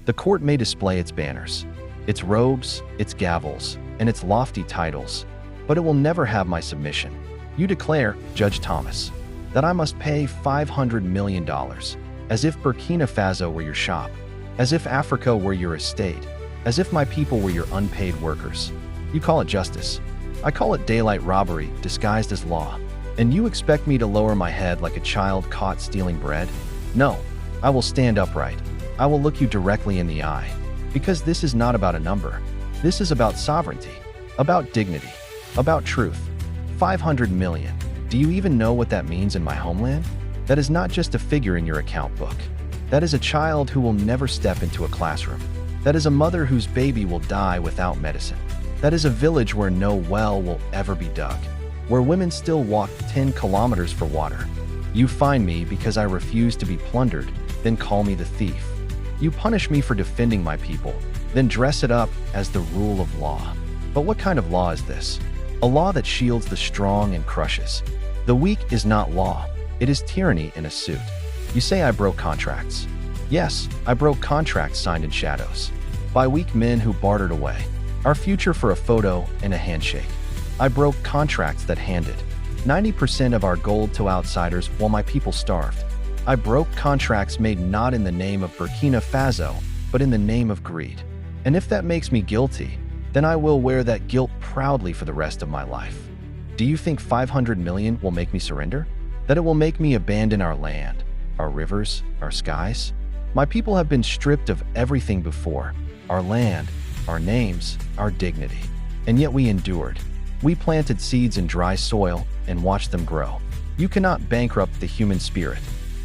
The court may display its banners, its robes, its gavels, and its lofty titles, but it will never have my submission. You declare, Judge Thomas, that I must pay $500 million, as if Burkina Faso were your shop, as if Africa were your estate, as if my people were your unpaid workers. You call it justice. I call it daylight robbery disguised as law. And you expect me to lower my head like a child caught stealing bread? No, I will stand upright. I will look you directly in the eye. Because this is not about a number. This is about sovereignty, about dignity, about truth. 500 million. Do you even know what that means in my homeland? That is not just a figure in your account book. That is a child who will never step into a classroom. That is a mother whose baby will die without medicine. That is a village where no well will ever be dug, where women still walk 10 kilometers for water. You fine me because I refuse to be plundered, then call me the thief. You punish me for defending my people, then dress it up as the rule of law. But what kind of law is this? A law that shields the strong and crushes. The weak is not law. It is tyranny in a suit. You say I broke contracts. Yes, I broke contracts signed in shadows, by weak men who bartered away our future for a photo and a handshake. I broke contracts that handed 90% of our gold to outsiders while my people starved. I broke contracts made not in the name of Burkina Faso, but in the name of greed. And if that makes me guilty, then I will wear that guilt proudly for the rest of my life. Do you think 500 million will make me surrender? That it will make me abandon our land, our rivers, our skies? My people have been stripped of everything before, our land, our names, our dignity. And yet we endured. We planted seeds in dry soil and watched them grow. You cannot bankrupt the human spirit.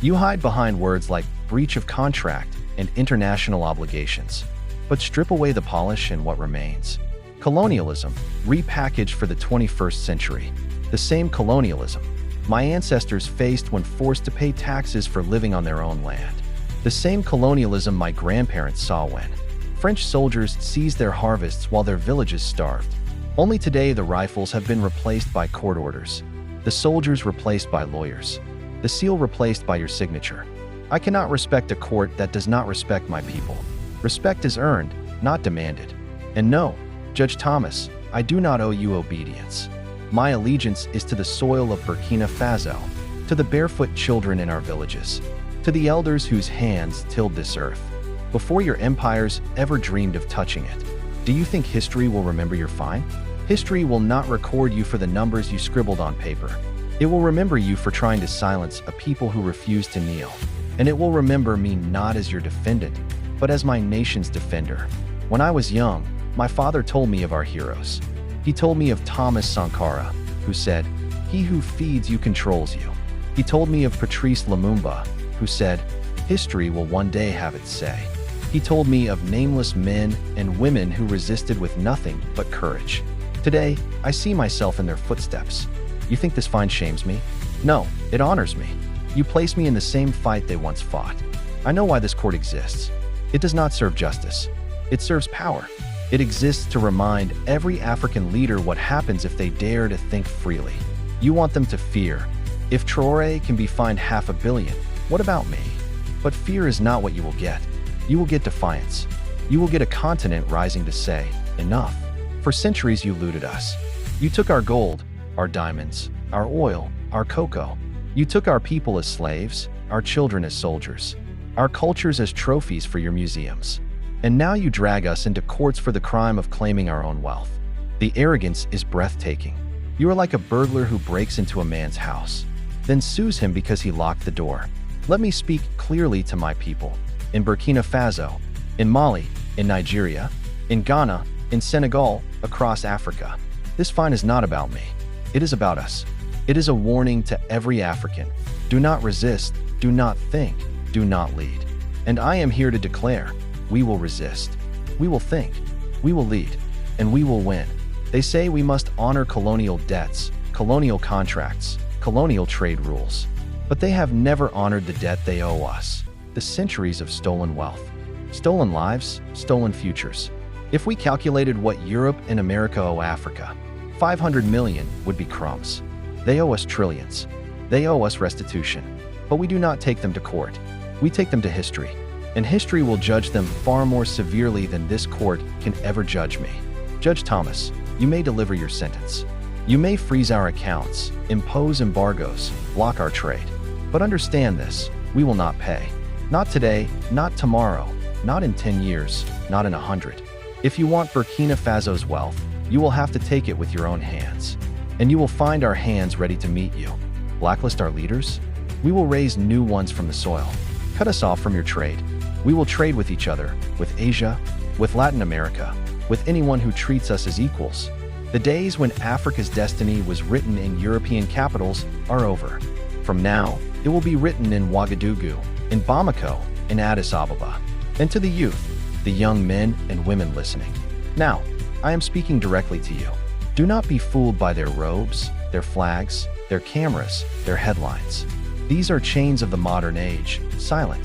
You hide behind words like breach of contract and international obligations. But strip away the polish and what remains. Colonialism, repackaged for the 21st century. The same colonialism my ancestors faced when forced to pay taxes for living on their own land. The same colonialism my grandparents saw when French soldiers seized their harvests while their villages starved. Only today the rifles have been replaced by court orders, the soldiers replaced by lawyers, the seal replaced by your signature. I cannot respect a court that does not respect my people. Respect is earned, not demanded. And no, Judge Thomas, I do not owe you obedience. My allegiance is to the soil of Burkina Faso, to the barefoot children in our villages, to the elders whose hands tilled this earth, before your empires ever dreamed of touching it. Do you think history will remember your fine? History will not record you for the numbers you scribbled on paper. It will remember you for trying to silence a people who refused to kneel. And it will remember me not as your defendant, but as my nation's defender. When I was young, my father told me of our heroes. He told me of Thomas Sankara, who said, "He who feeds you controls you." He told me of Patrice Lumumba, who said, "History will one day have its say." He told me of nameless men and women who resisted with nothing but courage. Today, I see myself in their footsteps. You think this fine shames me? No, it honors me. You place me in the same fight they once fought. I know why this court exists. It does not serve justice. It serves power. It exists to remind every African leader what happens if they dare to think freely. You want them to fear. If Traoré can be fined $500 million, what about me? But fear is not what you will get. You will get defiance. You will get a continent rising to say, enough. For centuries you looted us. You took our gold, our diamonds, our oil, our cocoa. You took our people as slaves, our children as soldiers, our cultures as trophies for your museums. And now you drag us into courts for the crime of claiming our own wealth. The arrogance is breathtaking. You are like a burglar who breaks into a man's house, then sues him because he locked the door. Let me speak clearly to my people. In Burkina Faso, in Mali, in Nigeria, in Ghana, in Senegal, across Africa. This fine is not about me. It is about us. It is a warning to every African. Do not resist, do not think, do not lead. And I am here to declare, we will resist. We will think, we will lead, and we will win. They say we must honor colonial debts, colonial contracts, colonial trade rules. But they have never honored the debt they owe us. The centuries of stolen wealth, stolen lives, stolen futures. If we calculated what Europe and America owe Africa, 500 million would be crumbs. They owe us trillions. They owe us restitution. But we do not take them to court. We take them to history. and history will judge them far more severely than this court can ever judge me. Judge Thomas, you may deliver your sentence. You may freeze our accounts, impose embargoes, block our trade. But understand this, we will not pay. Not today, not tomorrow, not in 10 years, not in 100. If you want Burkina Faso's wealth, you will have to take it with your own hands. And you will find our hands ready to meet you. Blacklist our leaders? We will raise new ones from the soil. Cut us off from your trade. We will trade with each other, with Asia, with Latin America, with anyone who treats us as equals. The days when Africa's destiny was written in European capitals are over. From now, it will be written in Ouagadougou, in Bamako, in Addis Ababa. And to the youth, the young men and women listening. Now, I am speaking directly to you. Do not be fooled by their robes, their flags, their cameras, their headlines. These are chains of the modern age, silent,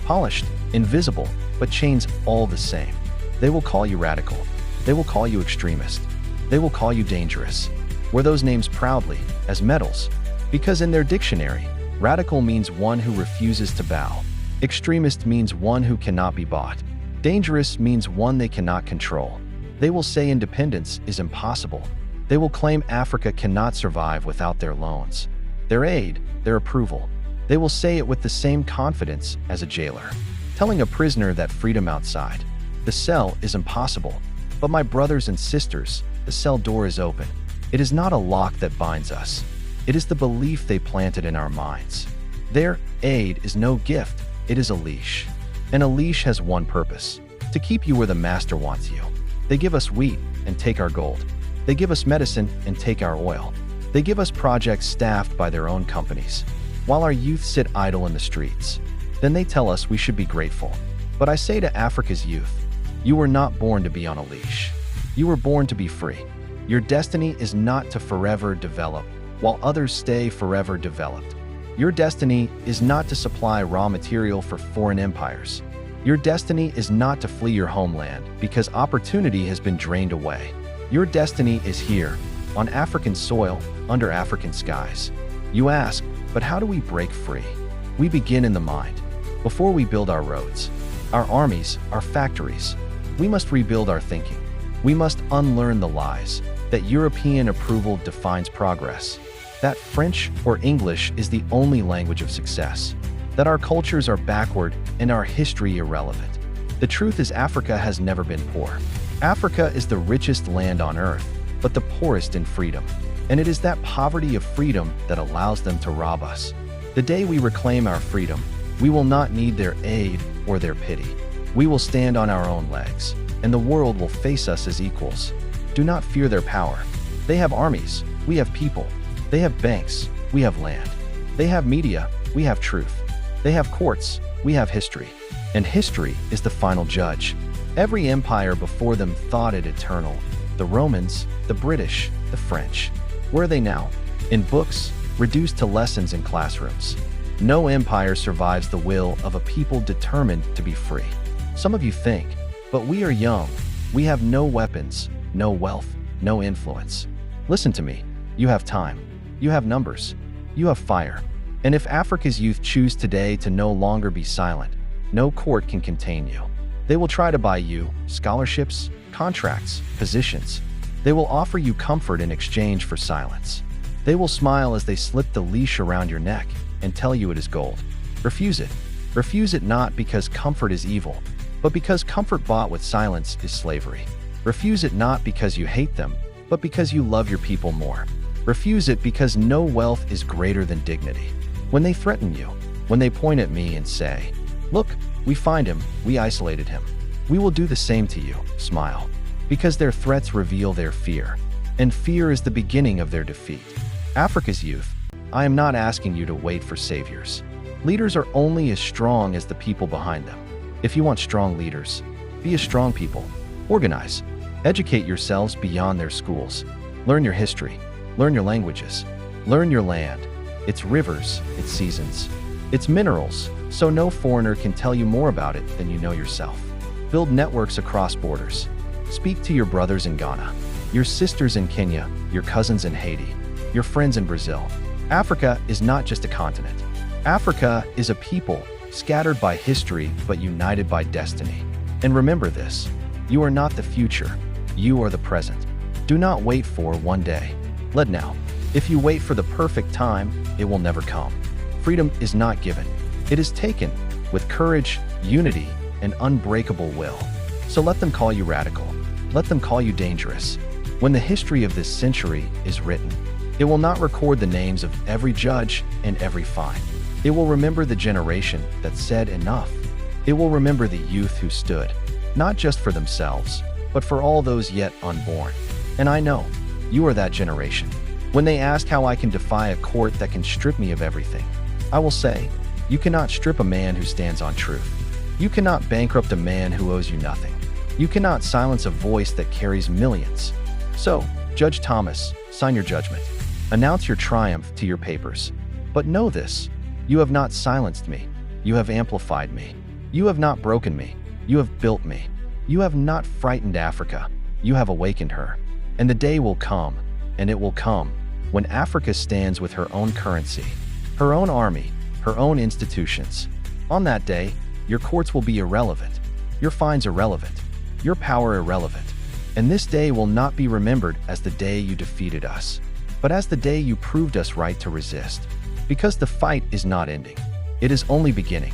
polished, invisible, but chains all the same. They will call you radical. They will call you extremist. They will call you dangerous. Wear those names proudly, as medals, because in their dictionary, radical means one who refuses to bow. Extremist means one who cannot be bought. Dangerous means one they cannot control. They will say independence is impossible. They will claim Africa cannot survive without their loans, their aid, their approval. They will say it with the same confidence as a jailer, telling a prisoner that freedom outside the cell is impossible. But my brothers and sisters, the cell door is open. It is not a lock that binds us. It is the belief they planted in our minds. Their aid is no gift, it is a leash. And a leash has one purpose: to keep you where the master wants you. They give us wheat and take our gold. They give us medicine and take our oil. They give us projects staffed by their own companies, while our youth sit idle in the streets. Then they tell us we should be grateful. But I say to Africa's youth, you were not born to be on a leash. You were born to be free. Your destiny is not to forever develop, while others stay forever developed. Your destiny is not to supply raw material for foreign empires. Your destiny is not to flee your homeland because opportunity has been drained away. Your destiny is here, on African soil, under African skies. You ask, but how do we break free? We begin in the mind. Before we build our roads, our armies, our factories, we must rebuild our thinking. We must unlearn the lies that European approval defines progress, that French or English is the only language of success, that our cultures are backward and our history irrelevant. The truth is Africa has never been poor. Africa is the richest land on earth, but the poorest in freedom. And it is that poverty of freedom that allows them to rob us. The day we reclaim our freedom, we will not need their aid or their pity. We will stand on our own legs, and the world will face us as equals. Do not fear their power. They have armies, we have people. They have banks, we have land. They have media, we have truth. They have courts, we have history. And history is the final judge. Every empire before them thought it eternal. The Romans, the British, the French. Where are they now? In books, reduced to lessons in classrooms. No empire survives the will of a people determined to be free. Some of you think, but we are young. We have no weapons, no wealth, no influence. Listen to me. You have time. You have numbers. You have fire. And if Africa's youth choose today to no longer be silent, no court can contain you. They will try to buy you scholarships, contracts, positions. They will offer you comfort in exchange for silence. They will smile as they slip the leash around your neck and tell you it is gold. Refuse it. Refuse it not because comfort is evil, but because comfort bought with silence is slavery. Refuse it not because you hate them, but because you love your people more. Refuse it because no wealth is greater than dignity. When they threaten you, when they point at me and say, "Look, we find him, we isolated him," we will do the same to you, smile. Because their threats reveal their fear, and fear is the beginning of their defeat. Africa's youth, I am not asking you to wait for saviors. Leaders are only as strong as the people behind them. If you want strong leaders, be a strong people. Organize. Educate yourselves beyond their schools. Learn your history. Learn your languages. Learn your land, its rivers, its seasons, its minerals, so no foreigner can tell you more about it than you know yourself. Build networks across borders. Speak to your brothers in Ghana, your sisters in Kenya, your cousins in Haiti, your friends in Brazil. Africa is not just a continent. Africa is a people, scattered by history but united by destiny. And remember this, you are not the future, you are the present. Do not wait for one day. Let now. If you wait for the perfect time, it will never come. Freedom is not given. It is taken with courage, unity, and unbreakable will. So let them call you radical. Let them call you dangerous. When the history of this century is written, it will not record the names of every judge and every fine. It will remember the generation that said enough. It will remember the youth who stood, not just for themselves, but for all those yet unborn. And I know, you are that generation. When they ask how I can defy a court that can strip me of everything, I will say, you cannot strip a man who stands on truth. You cannot bankrupt a man who owes you nothing. You cannot silence a voice that carries millions. So, Judge Thomas, sign your judgment. Announce your triumph to your papers. But know this, you have not silenced me. You have amplified me. You have not broken me. You have built me. You have not frightened Africa. You have awakened her. And the day will come, and it will come, when Africa stands with her own currency, her own army, her own institutions. On that day, your courts will be irrelevant, your fines irrelevant, your power irrelevant. And this day will not be remembered as the day you defeated us, but as the day you proved us right to resist. Because the fight is not ending. It is only beginning.